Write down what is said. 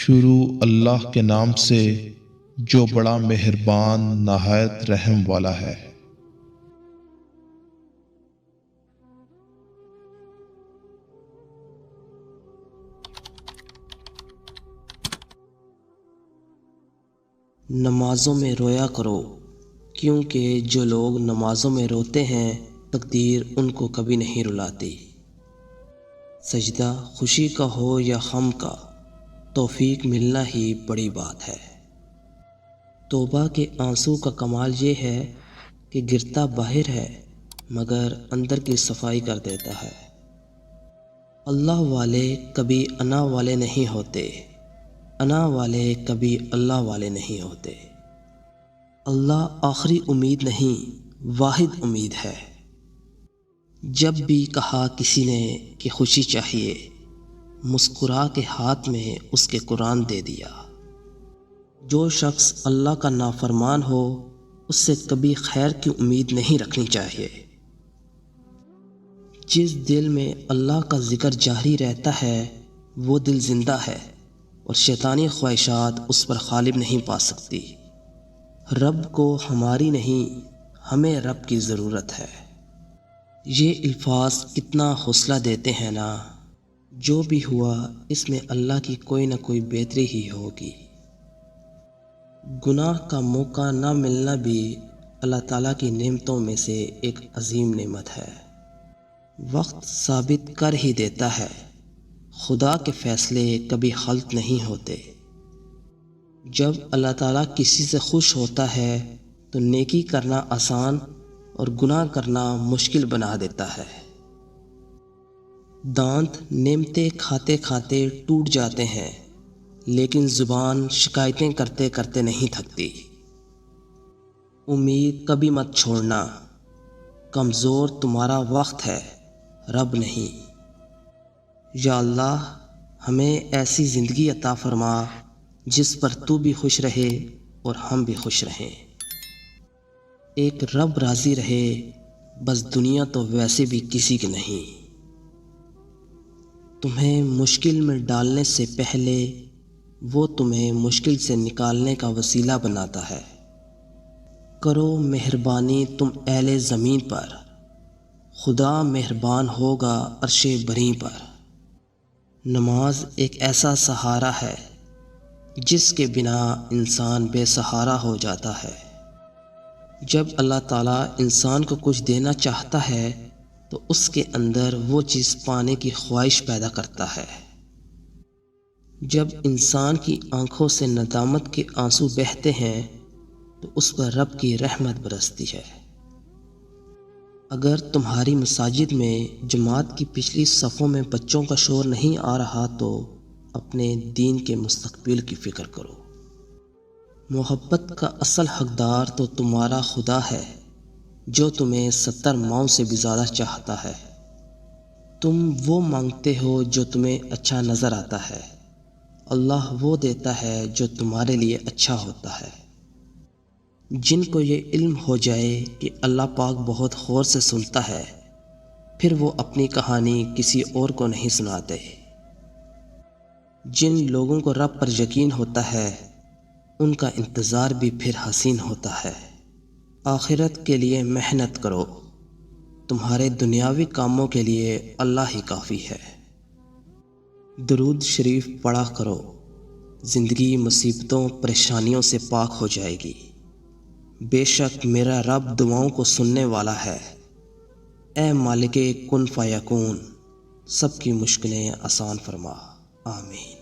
شروع اللہ کے نام سے جو بڑا مہربان نہایت رحم والا ہے۔ نمازوں میں رویا کرو، کیونکہ جو لوگ نمازوں میں روتے ہیں تقدیر ان کو کبھی نہیں رلاتی۔ سجدہ خوشی کا ہو یا غم کا، توفیق ملنا ہی بڑی بات ہے۔ توبہ کے آنسو کا کمال یہ ہے کہ گرتا باہر ہے مگر اندر کی صفائی کر دیتا ہے۔ اللہ والے کبھی انا والے نہیں ہوتے، انا والے کبھی اللہ والے نہیں ہوتے۔ اللہ آخری امید نہیں، واحد امید ہے۔ جب بھی کہا کسی نے کہ خوشی چاہیے، مسکرا کے ہاتھ میں اس کے قرآن دے دیا۔ جو شخص اللہ کا نافرمان ہو اس سے کبھی خیر کی امید نہیں رکھنی چاہیے۔ جس دل میں اللہ کا ذکر جاری رہتا ہے وہ دل زندہ ہے اور شیطانی خواہشات اس پر غالب نہیں پا سکتی۔ رب کو ہماری نہیں، ہمیں رب کی ضرورت ہے۔ یہ الفاظ کتنا حوصلہ دیتے ہیں نا، جو بھی ہوا اس میں اللہ کی کوئی نہ کوئی بہتری ہی ہوگی۔ گناہ کا موقع نہ ملنا بھی اللہ تعالیٰ کی نعمتوں میں سے ایک عظیم نعمت ہے۔ وقت ثابت کر ہی دیتا ہے، خدا کے فیصلے کبھی غلط نہیں ہوتے۔ جب اللہ تعالیٰ کسی سے خوش ہوتا ہے تو نیکی کرنا آسان اور گناہ کرنا مشکل بنا دیتا ہے۔ دانت نعمتیں کھاتے کھاتے ٹوٹ جاتے ہیں لیکن زبان شکایتیں کرتے کرتے نہیں تھکتی۔ امید کبھی مت چھوڑنا، کمزور تمہارا وقت ہے، رب نہیں۔ یا اللہ ہمیں ایسی زندگی عطا فرما جس پر تو بھی خوش رہے اور ہم بھی خوش رہیں۔ ایک رب راضی رہے، بس دنیا تو ویسے بھی کسی کی نہیں۔ تمہیں مشکل میں ڈالنے سے پہلے وہ تمہیں مشکل سے نکالنے کا وسیلہ بناتا ہے۔ کرو مہربانی تم اہل زمین پر، خدا مہربان ہوگا عرش بری پر۔ نماز ایک ایسا سہارا ہے جس کے بنا انسان بے سہارا ہو جاتا ہے۔ جب اللہ تعالیٰ انسان کو کچھ دینا چاہتا ہے تو اس کے اندر وہ چیز پانے کی خواہش پیدا کرتا ہے۔ جب انسان کی آنکھوں سے ندامت کے آنسو بہتے ہیں تو اس پر رب کی رحمت برستی ہے۔ اگر تمہاری مساجد میں جماعت کی پچھلی صفوں میں بچوں کا شور نہیں آ رہا تو اپنے دین کے مستقبل کی فکر کرو۔ محبت کا اصل حقدار تو تمہارا خدا ہے جو تمہیں 70 ماؤں سے بھی زیادہ چاہتا ہے۔ تم وہ مانگتے ہو جو تمہیں اچھا نظر آتا ہے، اللہ وہ دیتا ہے جو تمہارے لیے اچھا ہوتا ہے۔ جن کو یہ علم ہو جائے کہ اللہ پاک بہت غور سے سنتا ہے، پھر وہ اپنی کہانی کسی اور کو نہیں سناتے۔ جن لوگوں کو رب پر یقین ہوتا ہے ان کا انتظار بھی پھر حسین ہوتا ہے۔ آخرت کے لیے محنت کرو، تمہارے دنیاوی کاموں کے لیے اللہ ہی کافی ہے۔ درود شریف پڑھا کرو، زندگی مصیبتوں پریشانیوں سے پاک ہو جائے گی۔ بے شک میرا رب دعاؤں کو سننے والا ہے۔ اے مالک کن فیکون، سب کی مشکلیں آسان فرما، آمین۔